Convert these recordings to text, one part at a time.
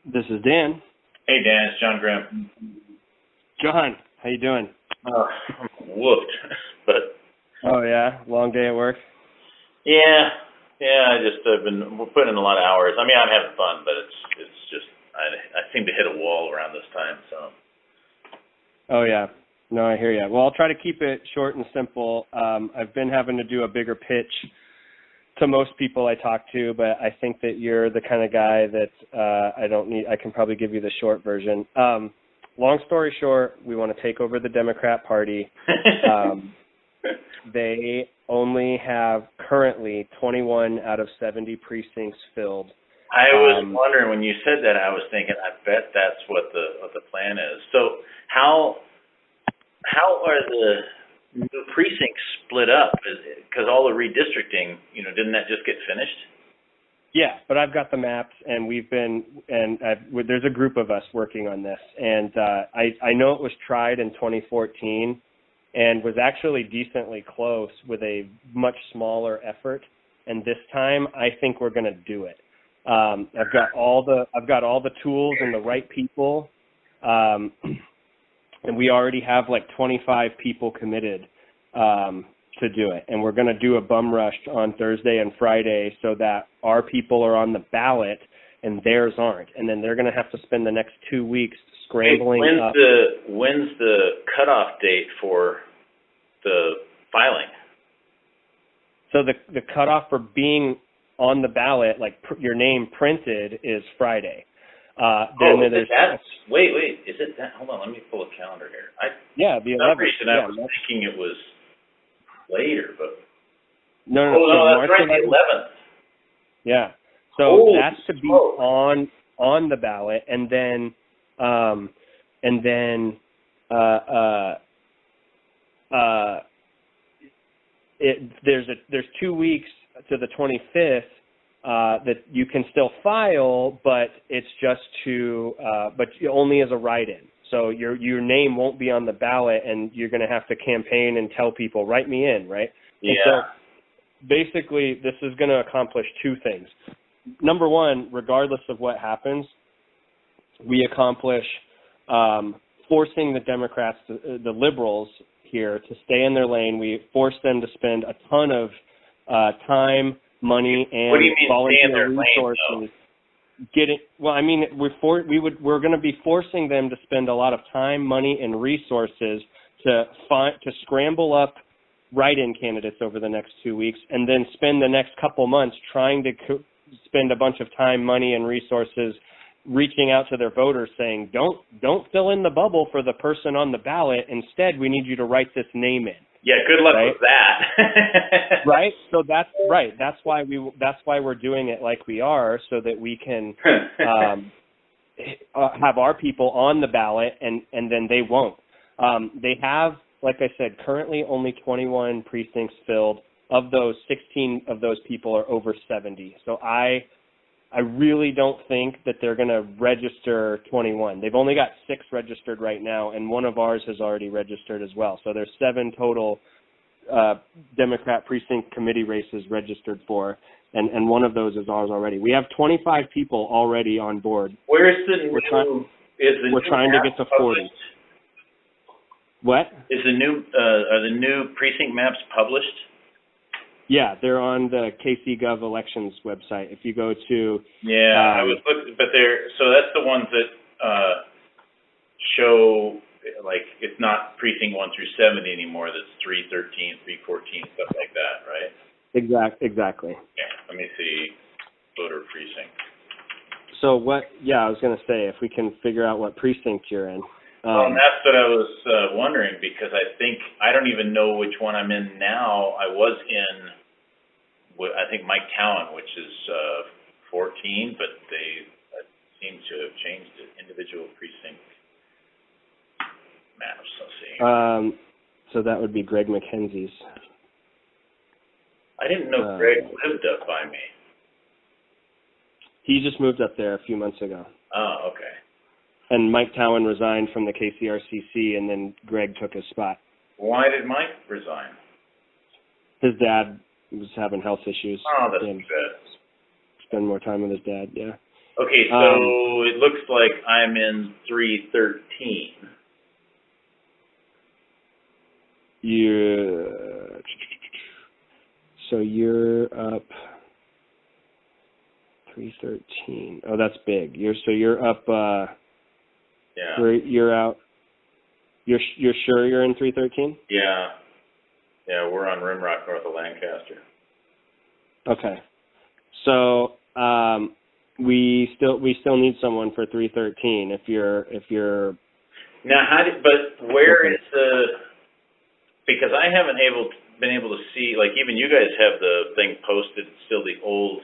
This is Dan. Hey, Dan, it's John Graham. John, how you doing? I'm whooped, but Oh yeah, long day at work. yeah. We're putting in a lot of hours. I mean, I'm having fun, but it's just I seem to hit a wall around this time. So. Oh yeah, no, I hear you. Well, I'll try to keep it short and simple. I've been having to do a bigger pitch to most people I talk to, but I think that you're the kind of guy that I can probably give you the short version. Long story short, we want to take over the Democrat Party. They only have currently 21 out of 70 precincts filled. I was wondering when you said that. I was thinking, I bet that's what the plan is. So how are the new precincts split up? Because all the redistricting, didn't that just get finished? Yeah, but I've got the maps, and there's a group of us working on this, and I know it was tried in 2014, and was actually decently close with a much smaller effort. And this time, I think we're going to do it. I've got all the tools and the right people, and we already have like 25 people committed to do it. And we're going to do a bum rush on Thursday and Friday so that our people are on the ballot and theirs aren't. And then they're going to have to spend the next 2 weeks scrambling up. When's the cutoff date for the filing? So the cutoff for being on the ballot, like your name printed, is Friday. Wait, is it that? Hold on, let me pull a calendar here. The 11th. For some reason I was thinking it was later, but no, that's right, the 11th. Yeah, so that's to be on the ballot, and then there's 2 weeks to the 25th that you can still file, but it's just but only as a write-in. So your name won't be on the ballot, and you're going to have to campaign and tell people, write me in, right? Yeah. And so basically, this is going to accomplish two things. Number one, regardless of what happens, we accomplish forcing the Democrats, the liberals here, to stay in their lane. We force them to spend a ton of time, money, and volunteer resources. We're going to be forcing them to spend a lot of time, money, and resources to scramble up write-in candidates over the next 2 weeks, and then spend the next couple months trying to spend a bunch of time, money, and resources reaching out to their voters saying, don't fill in the bubble for the person on the ballot. Instead, we need you to write this name in. Yeah, good luck with that. Right? So that's right. That's why we're doing it like we are, so that we can have our people on the ballot, and then they won't. They have, like I said, currently only 21 precincts filled. Of those, 16 of those people are over 70. So I really don't think that they're going to register 21. They've only got 6 registered right now, and one of ours has already registered as well. So there's 7 total Democrat precinct committee races registered for, and one of those is ours already. We have 25 people already on board. Where's the We're trying to get to 40. What? Are the new precinct maps published? Yeah, they're on the KC Gov elections website. If you go to I was looking, but so that's the ones that show, like, it's not precinct 1 through 70 anymore. That's 313, 314, stuff like that, right? Exactly. Okay, let me see voter precinct. So I was going to say, if we can figure out what precinct you're in. And that's what I was wondering, because I don't even know which one I'm in now. I was in, I think, Mike Town, which is 14, but they seem to have changed the individual precinct maps. Let's see. So that would be Greg McKenzie's. I didn't know Greg lived up by me. He just moved up there a few months ago. Oh, okay. And Mike Towan resigned from the KCRCC, and then Greg took his spot. Why did Mike resign? His dad was having health issues. Oh, that's good. Spend more time with his dad, yeah. Okay, so it looks like I'm in 313. So you're up 313. Oh, that's big. You're up. Yeah. You're out. You're sure you're in 313? Yeah. Yeah, we're on Rimrock, north of Lancaster. Okay. So we still need someone for 313 if you're Now, but where is because I haven't been able to see, like, even you guys have the thing posted, still the old,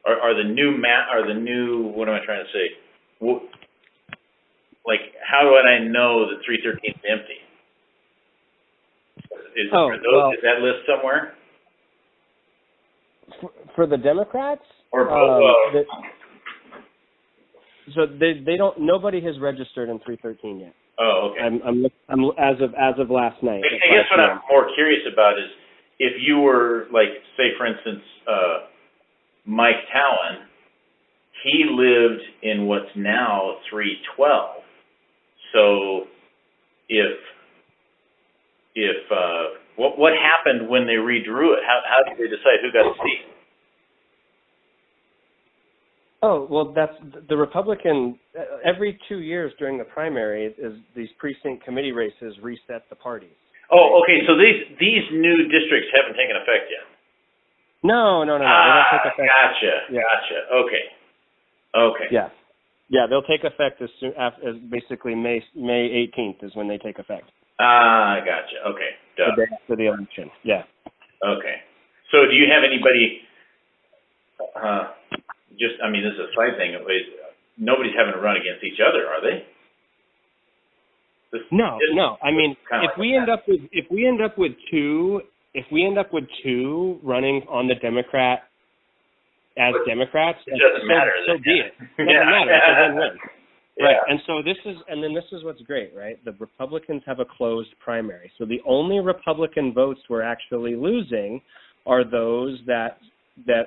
are the new what am I trying to say? Like, how would I know that 313 is empty? Is that list somewhere? For the Democrats? Or so they don't. Nobody has registered in 313 yet. Oh, okay. I'm as of last night. I guess what I'm more curious about is if you were, like, say for instance, Mike Towan, he lived in what's now 312. So what happened when they redrew it? How did they decide who got a seat? Oh, well, that's the Republican. Every 2 years during the primary, these precinct committee races reset the parties. Oh, okay. So these new districts haven't taken effect yet. No. They don't take effect. Gotcha. Okay. Yeah. They'll take effect as basically May 18th is when they take effect. Gotcha. Okay. The day after the election. Yeah. Okay. So do you have anybody? This is a side thing. Nobody's having to run against each other, are they? No. I mean, if we end up with two running on the Democrat as Democrats, it doesn't matter. So be it. It doesn't matter. It's a win-win. Yeah. Right. And so this is what's great, right? The Republicans have a closed primary. So the only Republican votes we're actually losing are those that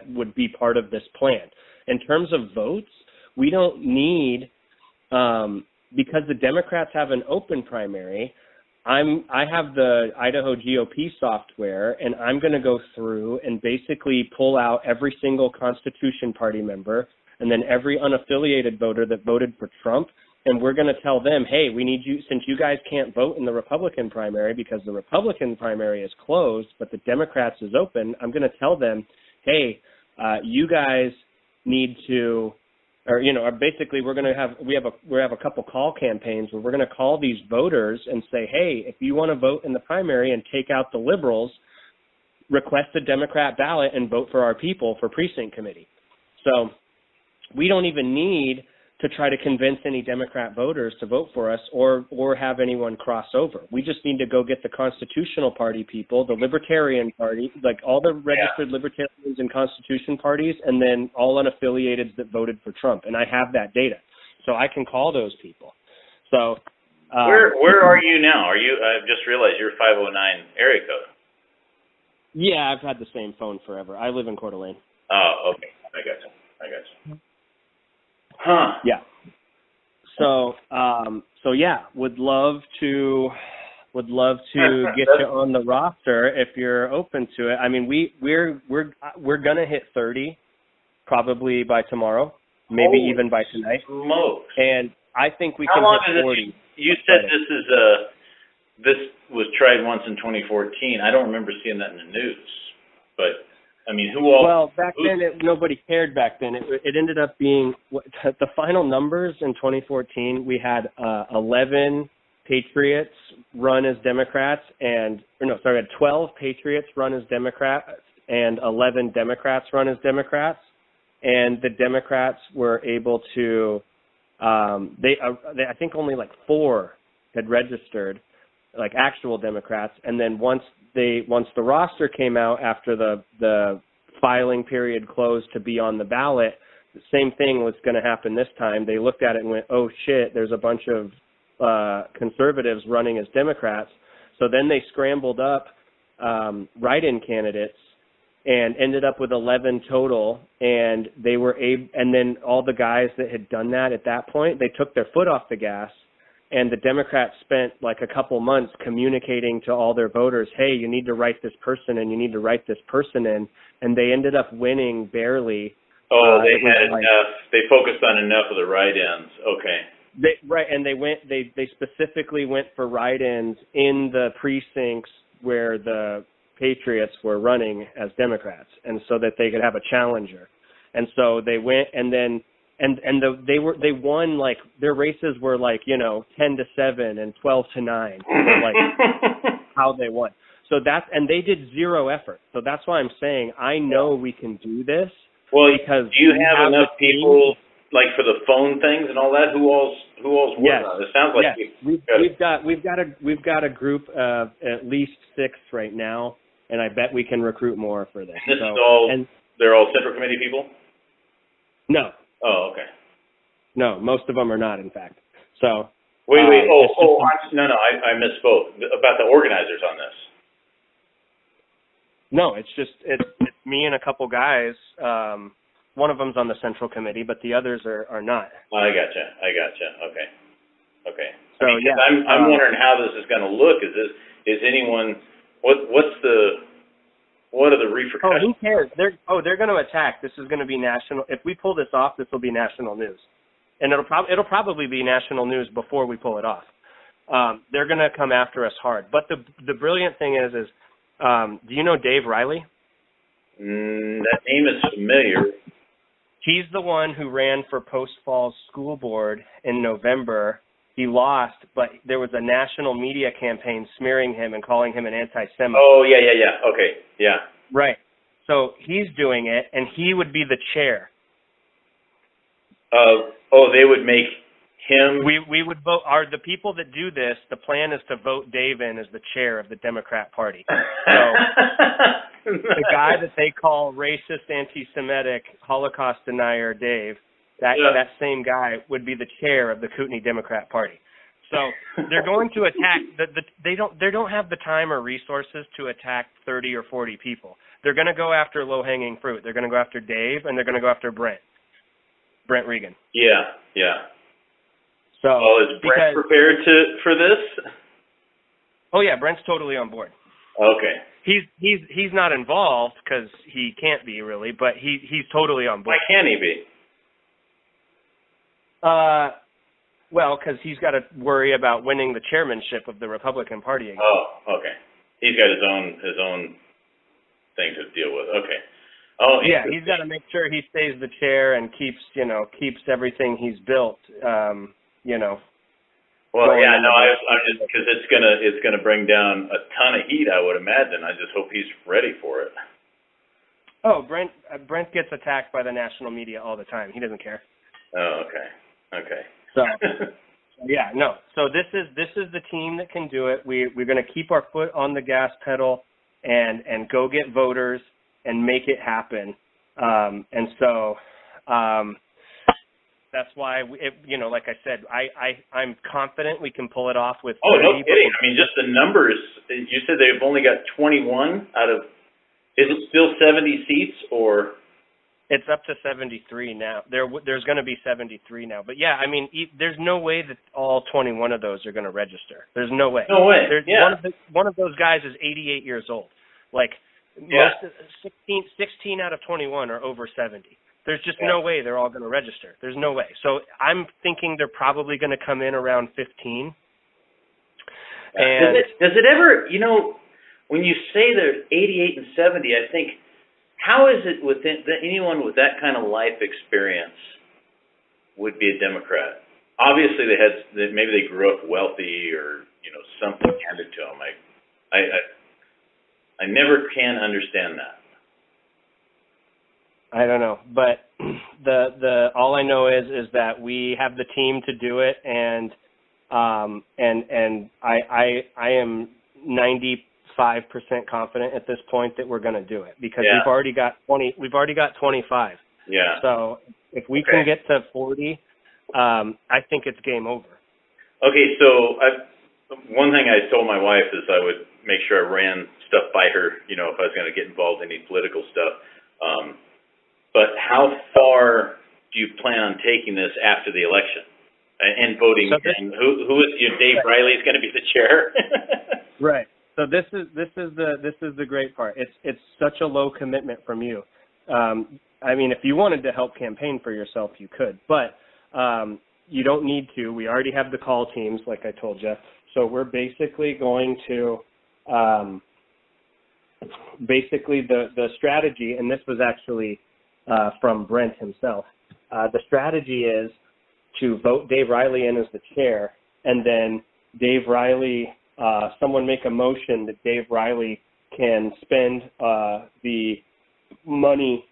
would be part of this plan. In terms of votes, we don't need, because the Democrats have an open primary, I have the Idaho GOP software, and I'm going to go through and basically pull out every single Constitution Party member and then every unaffiliated voter that voted for Trump, and we're going to tell them, hey, we need you, since you guys can't vote in the Republican primary because the Republican primary is closed, but the Democrats is open, I'm going to tell them, hey, you guys need to, or basically we have a couple call campaigns where we're going to call these voters and say, hey, if you want to vote in the primary and take out the liberals, request a Democrat ballot and vote for our people for precinct committee. So we don't even need to try to convince any Democrat voters to vote for us or have anyone cross over. We just need to go get the Constitutional Party people, the Libertarian Party, like all the registered Libertarians and Constitution parties, and then all unaffiliated that voted for Trump. And I have that data, so I can call those people. So where are you now? I've just realized you're 509 area code. Yeah, I've had the same phone forever. I live in Coeur d'Alene. Oh, okay. I got you. Huh. Yeah. So yeah, would love to get you on the roster if you're open to it. I mean, we're gonna hit 30 probably by tomorrow, maybe even by tonight. Smokes. And I think we can hit 40. You said this was tried once in 2014. I don't remember seeing that in the news, but. I mean, Well, back then, nobody cared back then. It ended up being, the final numbers in 2014, we had 11 Patriots run as Democrats we had 12 Patriots run as Democrats and 11 Democrats run as Democrats. And the Democrats were able to, I think only like 4 had registered, like actual Democrats. And then once the roster came out after the filing period closed to be on the ballot, the same thing was going to happen this time. They looked at it and went, oh shit, there's a bunch of conservatives running as Democrats. So then they scrambled up write-in candidates and ended up with 11 total. And they were and then all the guys that had done that at that point, they took their foot off the gas. And the Democrats spent like a couple months communicating to all their voters, hey, you need to write this person in, you need to write this person in. And they ended up winning barely. Oh, they had enough. They focused on enough of the write-ins. Okay. And they specifically went for write-ins in the precincts where the Patriots were running as Democrats, and so that they could have a challenger. And so they went, and then they won, like their races were like 10-7 and 12-9, like how they won. So and they did zero effort. So that's why I'm saying I know we can do this. Well, because do you have enough people like for the phone things and all that? Who all's working on it? It sounds like we've got a group of at least 6 right now, and I bet we can recruit more for this. And they're all Central Committee people? No. Oh, okay. No, most of them are not, in fact. So. Wait. I misspoke about the organizers on this. No, it's me and a couple guys. One of them's on the Central Committee, but the others are not. I gotcha. Okay. So I'm wondering how this is going to look. Is anyone? What are the repercussions? Oh, who cares? They're going to attack. This is going to be national. If we pull this off, this will be national news, and it'll probably be national news before we pull it off. They're going to come after us hard. But the brilliant thing is do you know Dave Riley? That name is familiar. He's the one who ran for Post Falls School Board in November. He lost, but there was a national media campaign smearing him and calling him an anti-Semite. Oh, yeah. Okay, yeah. Right. So he's doing it, and he would be the chair. They would make him? We would vote. The people that do this, the plan is to vote Dave in as the chair of the Democrat Party. So the guy that they call racist, anti-Semitic, Holocaust denier Dave, that same guy would be the chair of the Kootenai Democrat Party. So they're going to attack. They don't have the time or resources to attack 30 or 40 people. They're going to go after low-hanging fruit. They're going to go after Dave, and they're going to go after Brent Regan. Yeah. So is Brent prepared for this? Oh yeah, Brent's totally on board. Okay. He's not involved because he can't be really, but he's totally on board. Why can't he be? Well, because he's got to worry about winning the chairmanship of the Republican Party again. Oh, okay. He's got his own thing to deal with. Okay. Oh, yeah. He's got to make sure he stays the chair and keeps everything he's built. Well, yeah, no, I'm just because it's gonna bring down a ton of heat, I would imagine. I just hope he's ready for it. Oh, Brent gets attacked by the national media all the time. He doesn't care. Oh, okay. So, yeah, no. So this is the team that can do it. We're going to keep our foot on the gas pedal and go get voters and make it happen. That's why, like I said, I'm confident we can pull it off with 30. Oh, no kidding. I mean, just the numbers. You said they've only got 21 out of, is it still 70 seats or? It's up to 73 now. There's going to be 73 now. But, yeah, I mean, there's no way that all 21 of those are going to register. There's no way. No way, One of those guys is 88 years old. Like, 16 out of 21 are over 70. There's just no way they're all going to register. There's no way. So I'm thinking they're probably going to come in around 15. And does it ever, when you say they're 88 and 70, I think, how is it within anyone with that kind of life experience would be a Democrat? Obviously, maybe they grew up wealthy or something handed to them. I never can understand that. I don't know, but the all I know is that we have the team to do it, and I am 95% confident at this point that we're going to do it because we've already got 20. We've already got 25. Yeah. So if we can get to 40, I think it's game over. Okay, so one thing I told my wife is I would make sure I ran stuff by her, you know, if I was going to get involved in any political stuff. But how far do you plan on taking this after the election and voting? And who is, you know, Dave Riley is going to be the chair? Right. So this is the great part. It's such a low commitment from you. I mean, if you wanted to help campaign for yourself, you could, but you don't need to. We already have the call teams, like I told you. So we're basically going to, the strategy, and this was actually from Brent himself. The strategy is to vote Dave Riley in as the chair, and then Dave Riley, someone make a motion that Dave Riley can spend the money,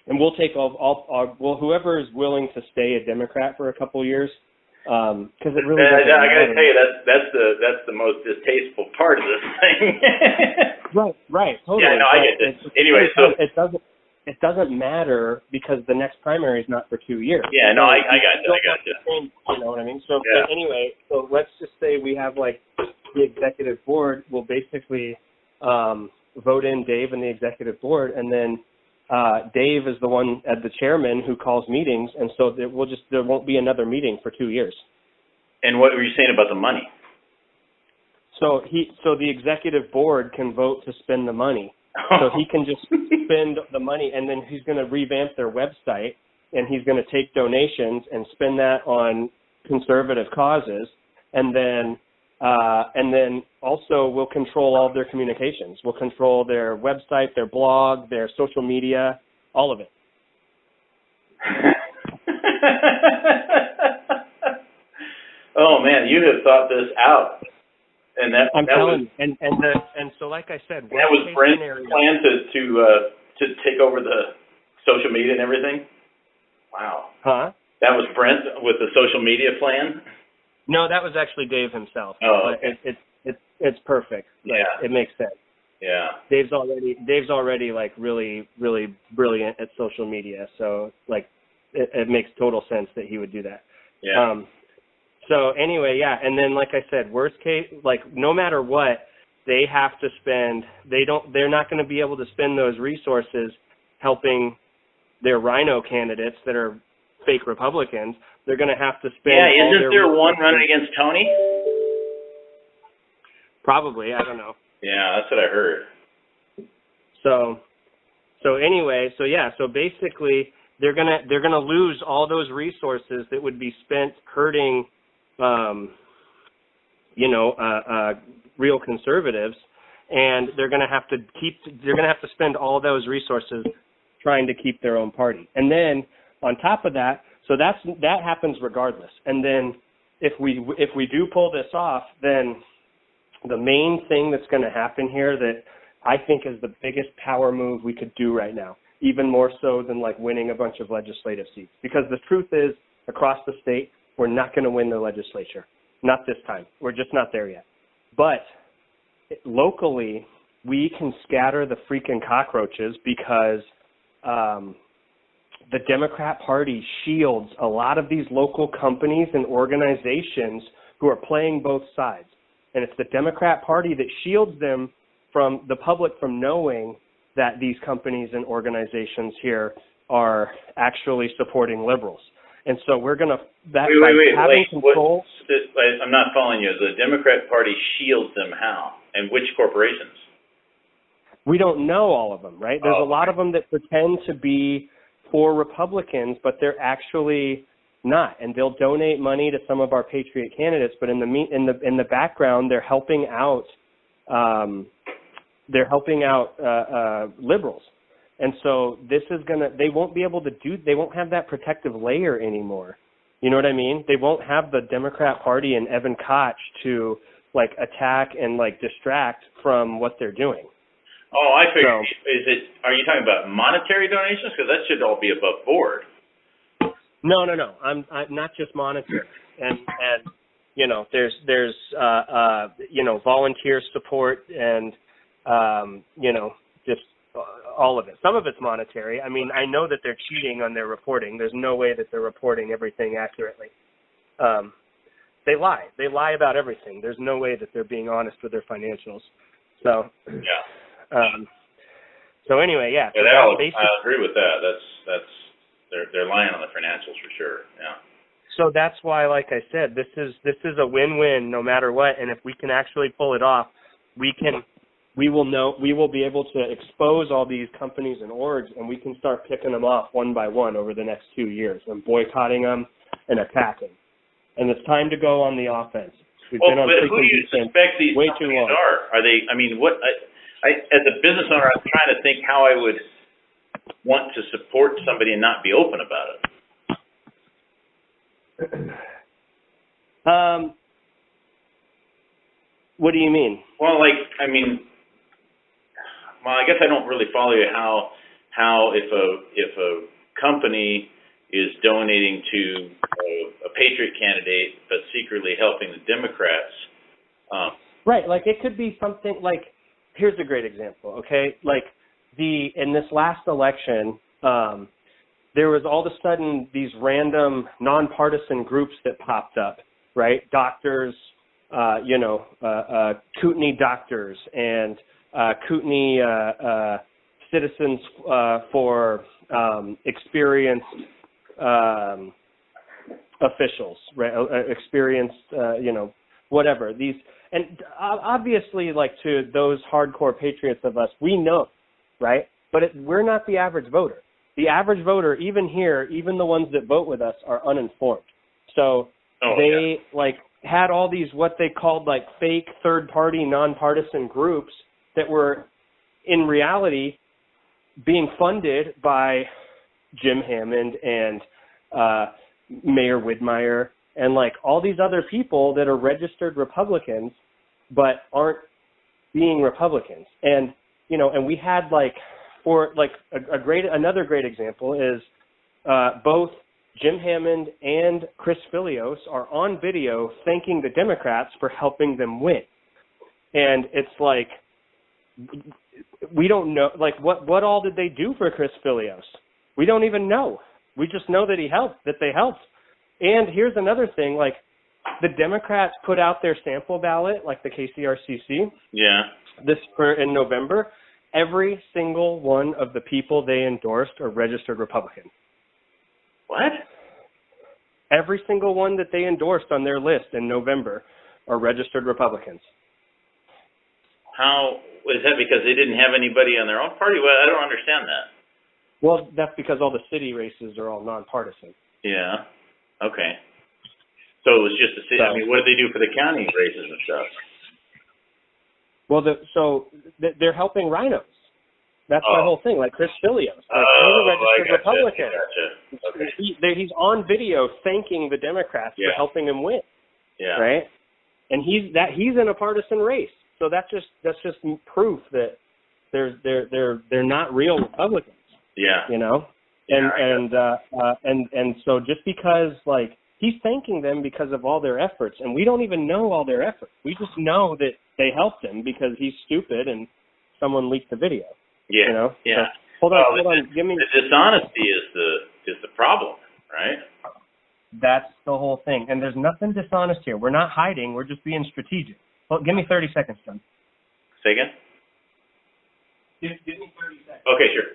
and we'll take whoever is willing to stay a Democrat for a couple of years, because it really doesn't I got to matter. tell you, that's the most distasteful part of this thing. Right, totally. Yeah, no, I get this. Anyway, it doesn't matter because the next primary is not for 2 years. Yeah, no, I got you. You know what I mean? So yeah. But anyway, so let's just say we have like the executive board will basically vote in Dave and the executive board, and then Dave is the one as the chairman who calls meetings, and so there won't be another meeting for 2 years. And what were you saying about the money? So the executive board can vote to spend the money. So he can just spend the money, and then he's going to revamp their website, and he's going to take donations and spend that on conservative causes, and then also we'll control all of their communications. We'll control their website, their blog, their social media, all of it. Oh man, you have thought this out. And I'm telling you, and so like I said, that was Brent's plan to take over the social media and everything. Wow. Huh? That was Brent with the social media plan. No, that was actually Dave himself. Oh, okay. But it's perfect. Like, yeah. It makes sense. Yeah. Dave's already like really, really brilliant at social media. So like it makes total sense that he would do that. Yeah. So anyway, yeah, and then like I said, worst case, like no matter what, they have to spend. They're not going to be able to spend those resources helping their rhino candidates that are fake Republicans. They're going to have to spend. Yeah, isn't there one running against Tony? Probably, I don't know. Yeah, that's what I heard. So anyway, so basically they're gonna lose all those resources that would be spent hurting real conservatives, and they're going to have to spend all those resources trying to keep their own party. And then on top of that, so that happens regardless. And then if we do pull this off, then the main thing that's going to happen here that I think is the biggest power move we could do right now, even more so than like winning a bunch of legislative seats, because the truth is across the state, we're not going to win the legislature. Not this time. We're just not there yet. But locally, we can scatter the freaking cockroaches because the Democrat Party shields a lot of these local companies and organizations who are playing both sides. And it's the Democrat Party that shields them from the public from knowing that these companies and organizations here are actually supporting liberals. And so we're going to, having control. I'm not following you. The Democrat Party shields them how? And which corporations? We don't know all of them, right? There's a lot of them that pretend to be for Republicans, but they're actually not. And they'll donate money to some of our Patriot candidates, but in the background, they're helping out liberals. And so this is they won't be able to they won't have that protective layer anymore. You know what I mean? They won't have the Democrat Party and Evan Koch to like attack and like distract from what they're doing. Oh, I figured. Are you talking about monetary donations? Because that should all be above board. No. I'm not just monetary. And there's volunteer support and just all of it. Some of it's monetary. I mean, I know that they're cheating on their reporting. There's no way that they're reporting everything accurately. They lie. They lie about everything. There's no way that they're being honest with their financials. So, so anyway, yeah. So I agree with that. They're lying on the financials for sure. Yeah. So that's why, like I said, this is a win-win no matter what. And if we can actually pull it off, we will be able to expose all these companies and orgs, and we can start picking them off one by one over the next 2 years and boycotting them and attacking. And it's time to go on the offense. We've been on but who do you suspect these way too companies long. are they? I mean, what? I as a business owner, I'm trying to think how I would want to support somebody and not be open about it. What do you mean? Well, I guess I don't really follow you how if a company is donating to a Patriot candidate but secretly helping the Democrats. Right, like it could be something like, here's a great example, okay? Like in this last election, there was all of a sudden these random nonpartisan groups that popped up, right? Doctors, Kootenai doctors and Kootenai citizens for experienced officials, right? Experienced, whatever. These, and obviously, like to those hardcore patriots of us, we know, right? But we're not the average voter. The average voter, even here, even the ones that vote with us, are uninformed. So they had all these what they called like fake third-party nonpartisan groups that were in reality being funded by Jim Hammond and Mayor Widmeyer and like all these other people that are registered Republicans but aren't being Republicans. And and we had another great example is both Jim Hammond and Chris Filios are on video thanking the Democrats for helping them win. And it's like, we don't know, like what all did they do for Chris Filios? We don't even know. We just know that they helped. And here's another thing, like the Democrats put out their sample ballot, like the KCRCC. Yeah. In November. Every single one of the people they endorsed are registered Republicans. What? Every single one that they endorsed on their list in November are registered Republicans. How is that? Because they didn't have anybody on their own party? Well, I don't understand that. Well, that's because all the city races are all nonpartisan. Yeah. Okay. So it was just the city. I mean, what did they do for the county races and stuff? Well, they're helping rhinos. That's my whole thing. Like Chris Filios, he's a registered Republican. Gotcha. Okay. He's on video thanking the Democrats for helping him win. Yeah. Right. And he's in a partisan race. So that's just proof that they're not real Republicans. Yeah. And so just because like he's thanking them because of all their efforts, and we don't even know all their efforts. We just know that they helped him because he's stupid and someone leaked the video. Yeah. Yeah. So, hold on. Give me. The dishonesty is the problem, right? That's the whole thing. And there's nothing dishonest here. We're not hiding. We're just being strategic. Well, give me 30 seconds, John. Say again? Give me 30 seconds. Okay, sure.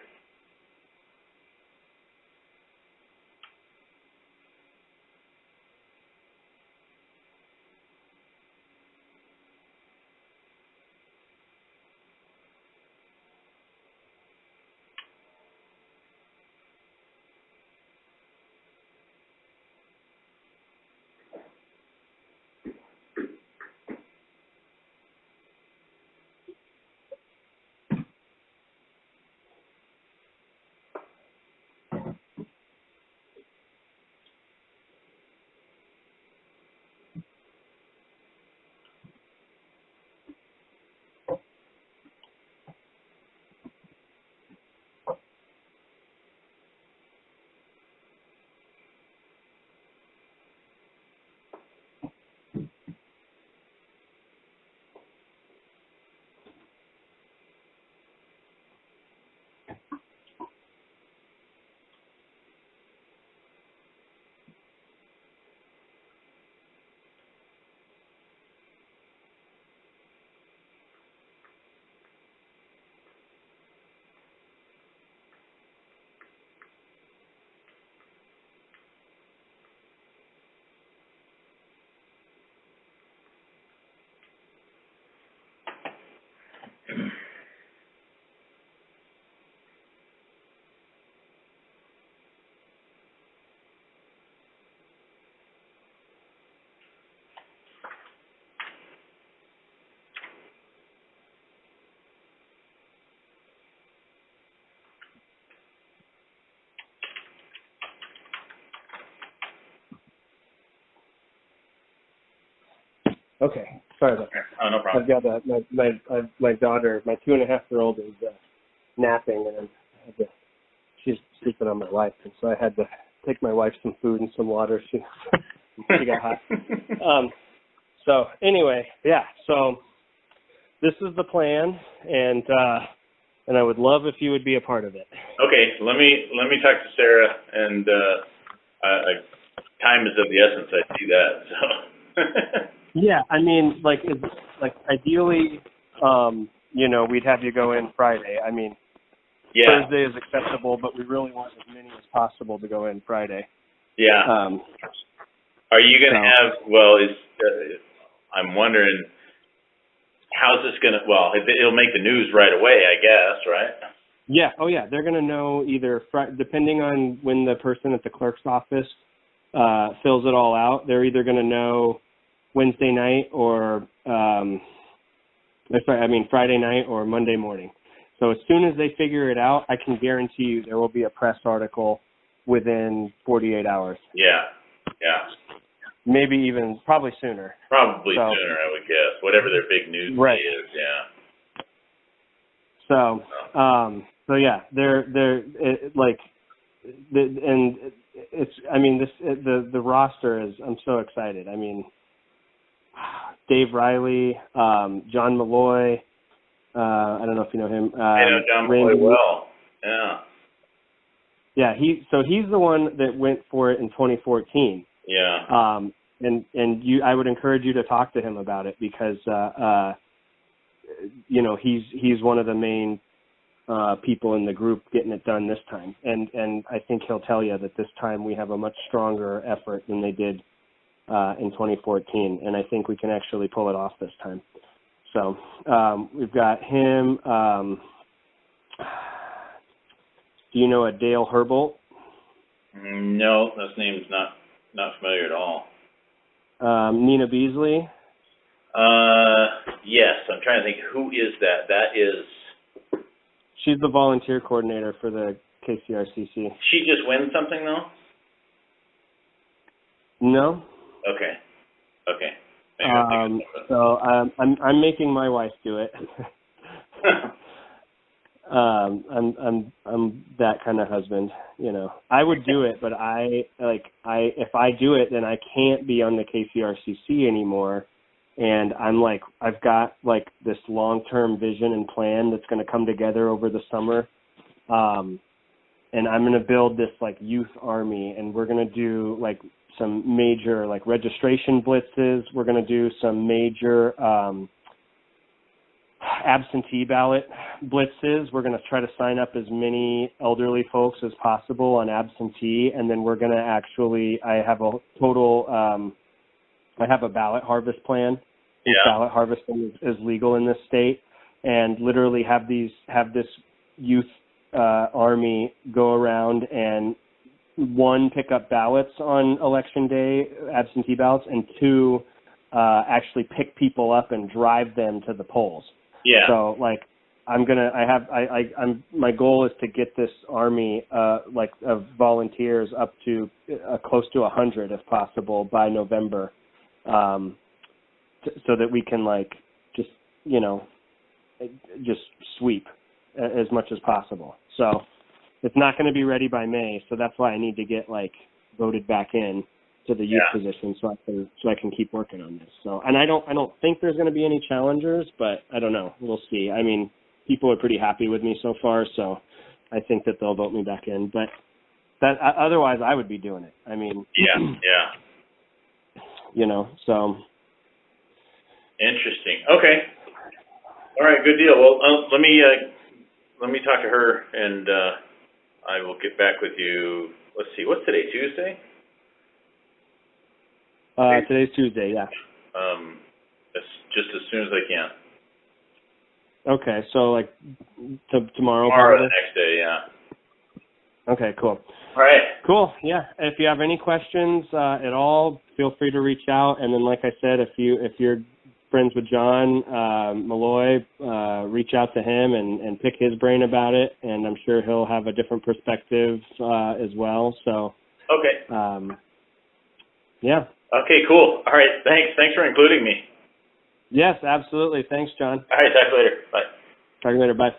Okay. Sorry about that. Oh, no problem. I've got my daughter, my 2.5-year-old is napping, and she's sleeping on my wife, and so I had to take my wife some food and some water. She got hot. So anyway, yeah. So this is the plan, and I would love if you would be a part of it. Okay, let me talk to Sarah, and time is of the essence. I see that. So. Yeah, I mean, ideally, we'd have you go in Friday. I mean, yeah. Thursday is acceptable, but we really want as many as possible to go in Friday. Yeah. Are you going to have? Well, I'm wondering. How's this going to, well, it'll make the news right away, I guess, right? Yeah. Oh, yeah. They're going to know either, depending on when the person at the clerk's office fills it all out, they're either going to know Wednesday night or, Friday night or Monday morning. So as soon as they figure it out, I can guarantee you there will be a press article within 48 hours. Yeah. Yeah. Maybe even, probably sooner. Probably sooner, I would guess. Whatever their big news is, yeah. So yeah, the roster is, I'm so excited. I mean, Dave Riley, John Malloy, I don't know if you know him. I know John Malloy well, yeah. Yeah, he's the one that went for it in 2014. Yeah. I would encourage you to talk to him about it because he's one of the main people in the group getting it done this time, and I think he'll tell you that this time we have a much stronger effort than they did in 2014, and I think we can actually pull it off this time. So we've got him. Do you know a Dale Herbold? No, this name's not familiar at all. Nina Beasley? Yes, I'm trying to think. Who is that? That is... She's the volunteer coordinator for the KCRCC. She just win something, though? No. Okay. So I'm making my wife do it. I'm that kind of husband, I would do it, but if I do it, then I can't be on the KCRCC anymore. And I've got this long-term vision and plan that's going to come together over the summer. And I'm going to build this youth army, and we're going to do some major registration blitzes. We're going to do some major, absentee ballot blitzes. We're going to try to sign up as many elderly folks as possible on absentee, and then we're going to I have a ballot harvest plan. Yeah. Ballot harvesting is legal in this state, and literally have this youth army go around and, 1, pick up ballots on election day, absentee ballots, and 2, actually pick people up and drive them to the polls. Yeah. So my goal is to get this army of volunteers up to close to 100 if possible by November, so that we can just sweep as much as possible. So it's not going to be ready by May, so that's why I need to get voted back in to the youth position so I can keep working on this. So, and I don't think there's going to be any challengers, but I don't know. We'll see. I mean, people are pretty happy with me so far, so I think that they'll vote me back in. But otherwise, I would be doing it. I mean, yeah. So. Interesting. Okay. All right. Good deal. Well, let me talk to her, and I will get back with you. Let's see. What's today? Tuesday? Today's Tuesday, yeah. Just as soon as I can. Okay, so tomorrow. Tomorrow, the next day, yeah. Okay, cool. All right. Cool. Yeah. If you have any questions at all, feel free to reach out. And then, like I said, if you're friends with John Malloy, reach out to him and pick his brain about it. And I'm sure he'll have a different perspective as well. So. Okay. Yeah. Okay. Cool. All right. Thanks for including me. Yes, absolutely. Thanks, John. All right, talk later. Bye. Talk to you later. Bye.